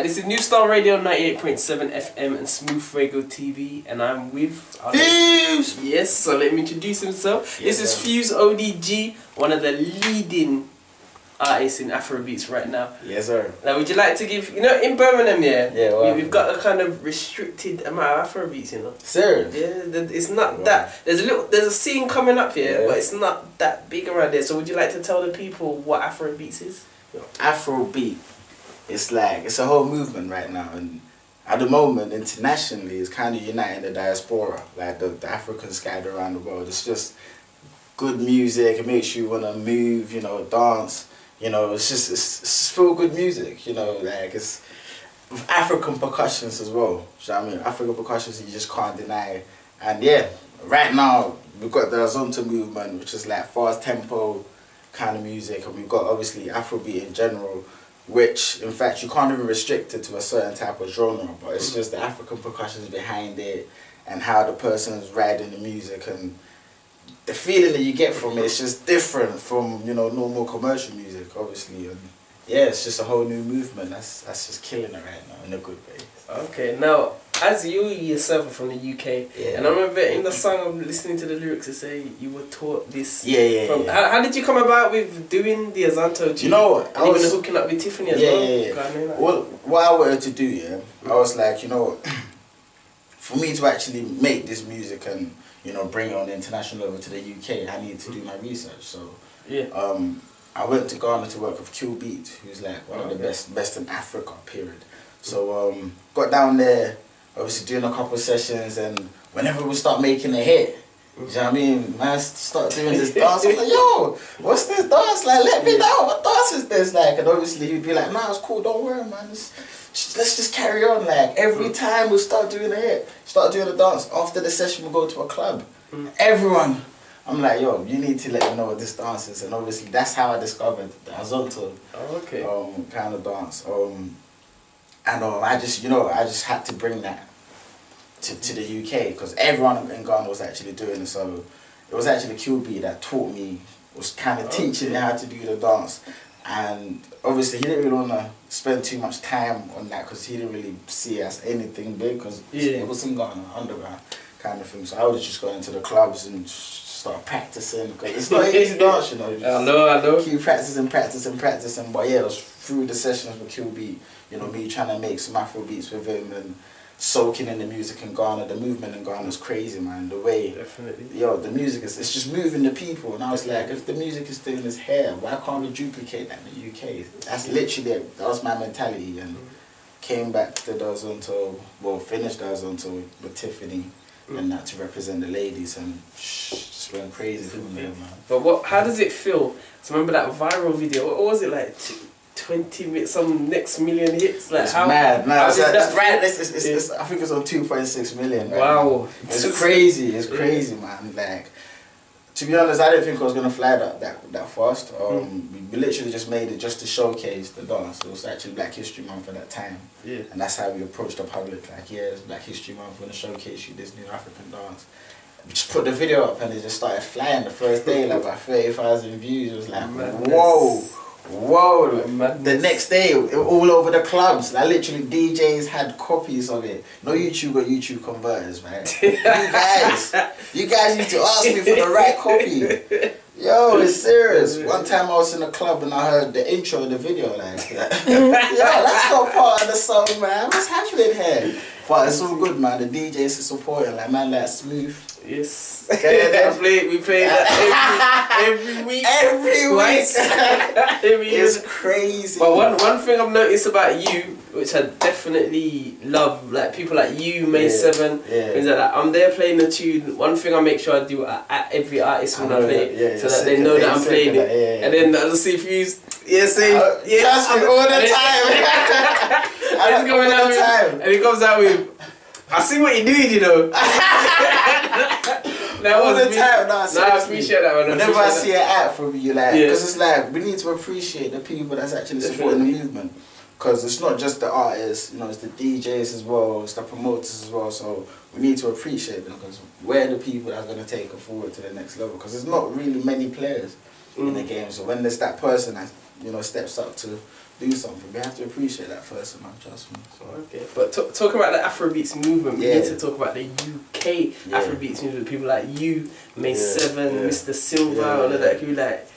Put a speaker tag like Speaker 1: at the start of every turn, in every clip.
Speaker 1: this is New Star Radio 98.7 FM and Smooth Fuego TV, and I'm with
Speaker 2: Fuse!
Speaker 1: Yes, so let me introduce himself.
Speaker 2: Yes,
Speaker 1: this is Fuse ODG, one of the leading artists in afro-beats right now.
Speaker 2: Yes, sir.
Speaker 1: Now, would you like to give, in Birmingham,
Speaker 2: well,
Speaker 1: we've got a kind of restricted amount of afro-beats,
Speaker 2: Serious?
Speaker 1: Yeah, it's not that, there's a scene coming up here, but it's not that big around there. So would you like to tell the people what afro-beats is?
Speaker 2: Afrobeat, it's a whole movement right now, and at the moment internationally it's kind of uniting the diaspora, like the Africans scattered around the world. It's just good music, it makes you want to move, dance, it's just feel good music, it's with African percussions as well. You know what I mean? African percussions you just can't deny. And yeah, right now we've got the Azonto movement, which is like fast tempo kind of music, and we've got obviously Afrobeat in general, which in fact you can't even restrict it to a certain type of genre, but it's just the African percussions behind it and how the person's riding the music, and the feeling that you get from it is just different from normal commercial music, obviously. And yeah, it's just a whole new movement that's just killing it right now in a good way.
Speaker 1: Okay, now as you yourself are from the UK, and I remember in the song I'm listening to the lyrics, it say you were taught this. How did you come about with doing the Azonto? I was hooking up with Tiffany as well.
Speaker 2: Well, what I wanted to do, I was like, for me to actually make this music and bring it on the international level to the UK, I needed to do my research. So I went to Ghana to work with Beat, who's like one of the best in Africa, period. So got down there, obviously doing a couple of sessions, and whenever we start making a hit, you know what I mean, man start doing this dance. I'm like, yo, what's this dance? Like, let me know, what dance is this? Like, and obviously he'd be like, nah, it's cool, don't worry, man. Let's just carry on. Like, every time we start doing a hit, start doing a dance, after the session we go to a club. Everyone, I'm like, yo, you need to let me know what this dance is. And obviously that's how I discovered the Azonto kind of dance. And I just had to bring that to the UK, because everyone in Ghana was actually doing it. So it was actually QB that taught me, was kind of teaching me how to do the dance. And obviously he didn't really want to spend too much time on that, because he didn't really see it as anything big, because it was in Ghana, underground kind of thing. So I was just going to the clubs and start practicing, because it's not an easy dance,
Speaker 1: I know.
Speaker 2: Keep practicing. But yeah, it was through the sessions with QB, me trying to make some Afro beats with him and soaking in the music in Ghana. The movement in Ghana is crazy, man. The way, the music it's just moving the people. And I was like, if the music is doing this here, why can't we duplicate that in the UK? That's literally it. That was my mentality. And came back to the Azonto, finished the Azonto with Tiffany and that to represent the ladies, and just went crazy from there, man.
Speaker 1: But how does it feel? So remember that viral video? What was it like? 20 minutes, some next million hits. Like,
Speaker 2: it's
Speaker 1: how
Speaker 2: mad. No,
Speaker 1: how
Speaker 2: it's
Speaker 1: did that
Speaker 2: right. It's, I think it's on 2.6 million. Right
Speaker 1: wow,
Speaker 2: now. It's crazy. It's crazy, man. Like, to be honest, I didn't think I was gonna fly that fast. We literally just made it just to showcase the dance. It was actually Black History Month at that time, and that's how we approached the public. Like, it's Black History Month. We're gonna showcase you this new African dance. We just put the video up and it just started flying the first day, like about 30,000 views. It was like, whoa. The next day, all over the clubs, like literally DJs had copies of it. No YouTube or YouTube converters, man. you guys need to ask me for the right copy. Yo, it's serious. One time I was in a club and I heard the intro of the video, like, yo, that's not part of the song, man. What's happening here? But it's all good, man. The DJs are supporting, like, man, like Smooth.
Speaker 1: Yes. We play that every week.
Speaker 2: It's crazy.
Speaker 1: But one thing I've noticed about you, which I definitely love, like people like you, May 7, is that I'm there playing the tune. One thing I make sure I do at every artist when I play it, so that they know that I'm playing it. And then I'll see Fuse.
Speaker 2: Trust me, all the time.
Speaker 1: And he comes out with, I see what you're doing,
Speaker 2: all the time.
Speaker 1: I appreciate that, man.
Speaker 2: Whenever I see an act from you, like, because it's like, we need to appreciate the people that's actually supporting the movement. Because it's not just the artists, it's the DJs as well, it's the promoters as well. So we need to appreciate them, because we're the people that are going to take it forward to the next level. Because there's not really many players in the game. So when there's that person that steps up to do something. We have to appreciate that first, man. Trust me. So.
Speaker 1: Okay, but talking about the Afrobeats movement, we need to talk about the UK Afrobeats movement. People like you, May7, Mr. Silver, all of that. People like.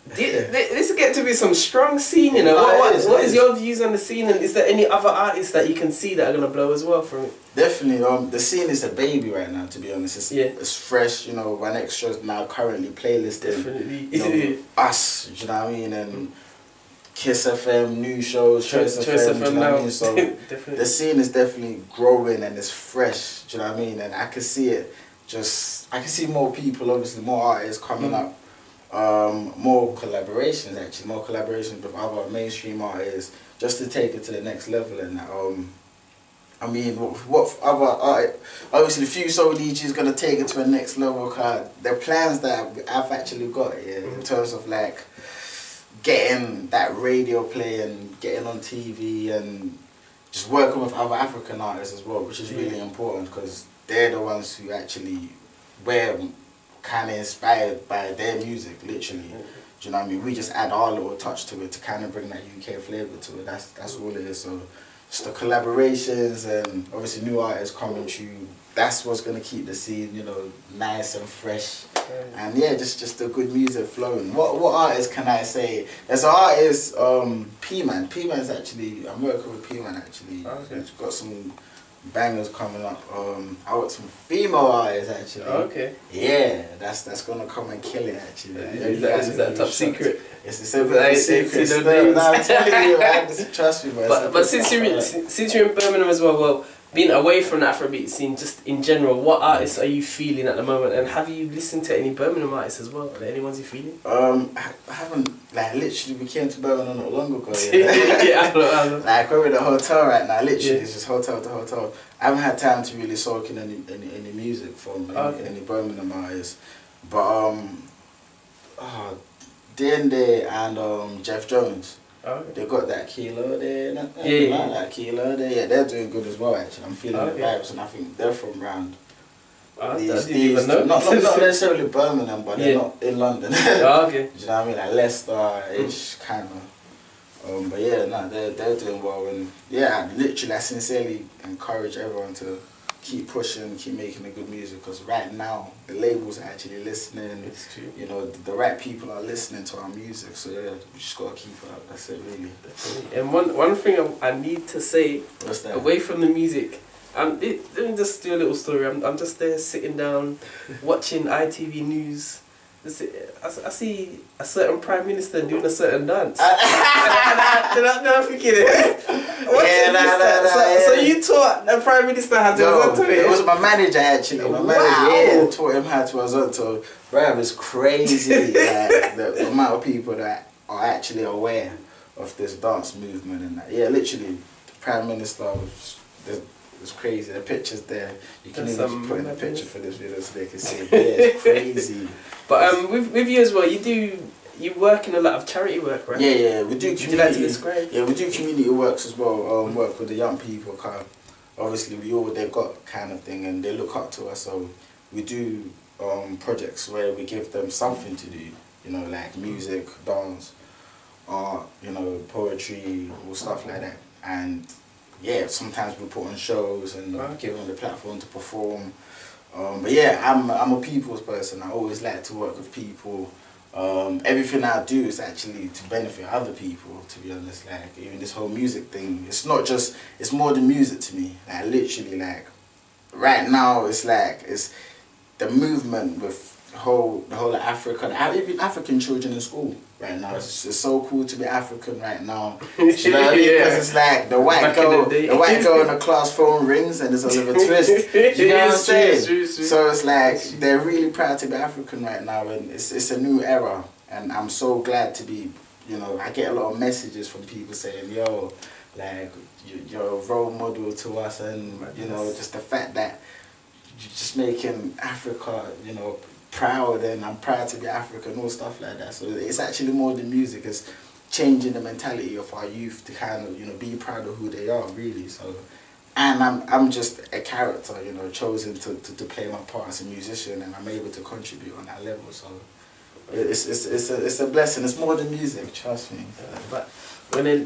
Speaker 1: This get to be some strong scene, you know. What is your views on the scene, and is there any other artists that you can see that are gonna blow as well from it?
Speaker 2: Definitely. The scene is a baby right now. To be honest, it's fresh. One extra's now currently playlisting.
Speaker 1: Definitely.
Speaker 2: Us. Do you know what I mean? And Kiss FM, new shows, Choice FM. Do you know what I mean? So the scene is definitely growing and it's fresh. Do you know what I mean? And I can see it. I can see more people, obviously, more artists coming up. More collaborations with other mainstream artists just to take it to the next level. And I mean, what other artists, obviously Fuse ODG is gonna take it to the next level. Cause the plans that I've actually got in terms of like getting that radio play and getting on TV and just working with other African artists as well, which is really important because they're the ones who actually kind of inspired by their music, literally. Do you know what I mean? We just add our little touch to it to kind of bring that UK flavour to it. That's all it is. So just the collaborations and obviously new artists coming through. That's what's gonna keep the scene, nice and fresh. And just the good music flowing. What artist can I say? There's an artist, P-Man. P-Man's actually, I'm working with P-Man actually.
Speaker 1: Okay.
Speaker 2: He's got some bangers coming up. I want some female artists actually.
Speaker 1: Okay.
Speaker 2: Yeah, that's gonna come and kill it actually.
Speaker 1: Is that top secret?
Speaker 2: It's a secret. No, I'm telling you, man. Trust me, man.
Speaker 1: But since you're in Birmingham as well, being away from the Afrobeat scene, just in general, what artists are you feeling at the moment? And have you listened to any Birmingham artists as well? Are there any ones you're feeling?
Speaker 2: I haven't, literally, we came to Birmingham not long ago. I know. We're in a hotel right now, literally, it's just hotel to hotel. I haven't had time to really soak in any music from any Birmingham artists. But, D&D and Jeff Jones. They got that kilo there, that kilo there. Yeah, they're doing good as well. Actually, I'm feeling the vibes, and I think they're from round.
Speaker 1: I didn't even know.
Speaker 2: Not necessarily Birmingham, but they're not in London.
Speaker 1: Okay. Do you
Speaker 2: know what I mean? Like Leicester-ish kind of. But they're doing well, and I sincerely encourage everyone to keep pushing, keep making the good music, because right now the labels are actually listening.
Speaker 1: It's true.
Speaker 2: The right people are listening to our music, so we just gotta keep it up. That's it, really.
Speaker 1: Definitely. And one thing I need to say, away from the music, let me just do a little story. I'm just there sitting down, watching ITV News. I see a certain Prime Minister doing a certain dance. I'm thinking So you taught the Prime Minister how to Azonto?
Speaker 2: It was my manager actually. My manager taught him how to Azonto. Bruv, it's crazy the amount of people that are actually aware of this dance movement and that. Yeah, literally, the Prime Minister was crazy. The picture's there. You can even put in a picture for this video so they can see it. Yeah, it's crazy.
Speaker 1: But with you as well, you work in a lot of charity work, right?
Speaker 2: Yeah, we do.
Speaker 1: Would you like to describe?
Speaker 2: Yeah, we do community works as well. Work with the young people. Obviously, they've got kind of thing, and they look up to us. So we do projects where we give them something to do. Like music, dance, art, poetry, all stuff like that. And sometimes we put on shows and give them the platform to perform. But I'm a people's person. I always like to work with people. Everything I do is actually to benefit other people, to be honest. Like, even this whole music thing, it's more than music to me. Like, literally, right now, it's the movement with the whole of Africa, even African children in school right now. It's so cool to be African right now. You know what I mean? Because it's like the white girl in the class phone rings and it's Oliver Twist. You know what I'm saying? True. So it's like they're really proud to be African right now, and it's a new era. And I'm so glad to be. I get a lot of messages from people saying, "Yo, you're a role model to us," and just the fact that you're just making Africa, proud, and I'm proud to be African, all stuff like that. So it's actually more than music. It's changing the mentality of our youth to kind of be proud of who they are, really. So, and I'm just a character, chosen to play my part as a musician, and I'm able to contribute on that level. So It's a blessing. It's more than music, trust me.
Speaker 1: But we're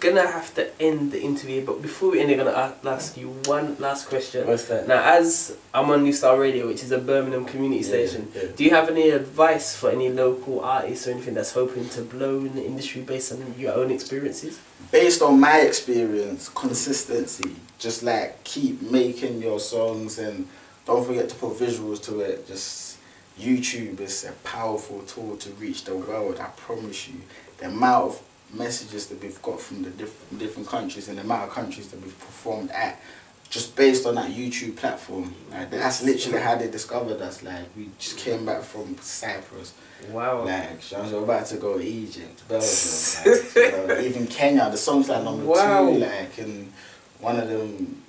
Speaker 1: gonna have to end the interview, but before we end, I'm gonna ask you one last question.
Speaker 2: What's that?
Speaker 1: Now, as I'm on New Star Radio, which is a Birmingham community station, do you have any advice for any local artists or anything that's hoping to blow in the industry based on your own experiences?
Speaker 2: Based on my experience, consistency. Just like keep making your songs and don't forget to put visuals to it. Just YouTube is a powerful tool to reach the world. I promise you. The amount of messages that we've got from the different countries and the amount of countries that we've performed at, just based on that YouTube platform. Like, that's literally how they discovered us. Like, we just came back from Cyprus.
Speaker 1: Wow.
Speaker 2: Like, I was about to go to Egypt, Belgium, like, even Kenya. The song's like number 2, like, in one of them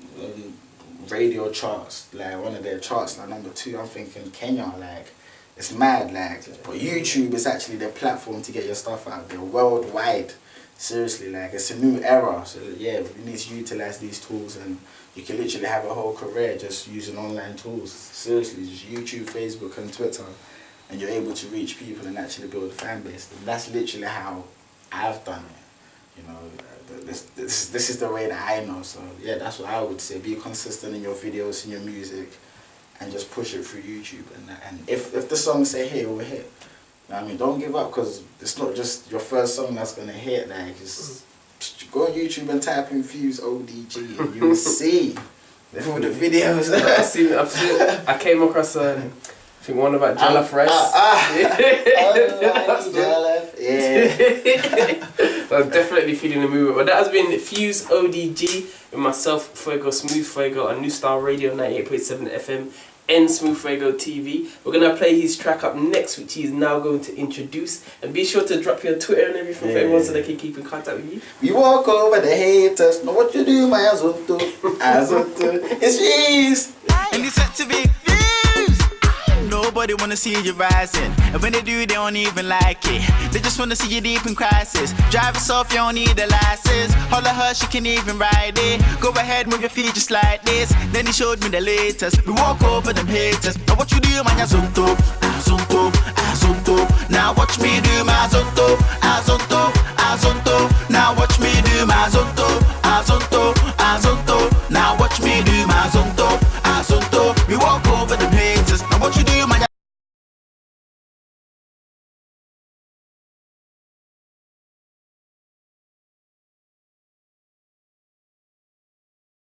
Speaker 2: radio charts, like one of their charts, like number 2. I'm thinking Kenya, like, it's mad, like. But YouTube is actually the platform to get your stuff out there worldwide. Seriously, like, it's a new era. So yeah, we need to utilize these tools, and you can literally have a whole career just using online tools. Seriously, just YouTube, Facebook, and Twitter, and you're able to reach people and actually build a fan base. And that's literally how I've done it. You know, this is the way that I know. So yeah, that's what I would say. Be consistent in your videos, in your music, and just push it through YouTube. And if the songs say hit, it will hit. You know what I mean? Don't give up, because it's not just your first song that's gonna hit. Like, just go on YouTube and type in Fuse ODG, and you'll see all the videos.
Speaker 1: I've seen. I came across I think one about jollof rice.
Speaker 2: Jollof, yeah.
Speaker 1: So I'm definitely feeling the movement. But that has been Fuse ODG with myself, Fuego, Smooth Fuego, on New Star Radio 98.7 FM and Smooth Fuego TV. We're going to play his track up next, which he's now going to introduce. And be sure to drop your Twitter and everything for everyone so they can keep in contact with you.
Speaker 2: We walk over the haters. Know what you do, my Azonto. Azonto. It's Fuse.
Speaker 3: And it's set to be Fuse. Nobody wanna see you rising, and when they do, they don't even like it. They just wanna see you deep in crisis. Drive yourself, you don't need a license. Holler her, she can even ride it. Go ahead, move your feet just like this. Then he showed me the latest. We walk over them haters. Now what you do, my Azonto, Azonto, Azonto. Now watch me do my Azonto.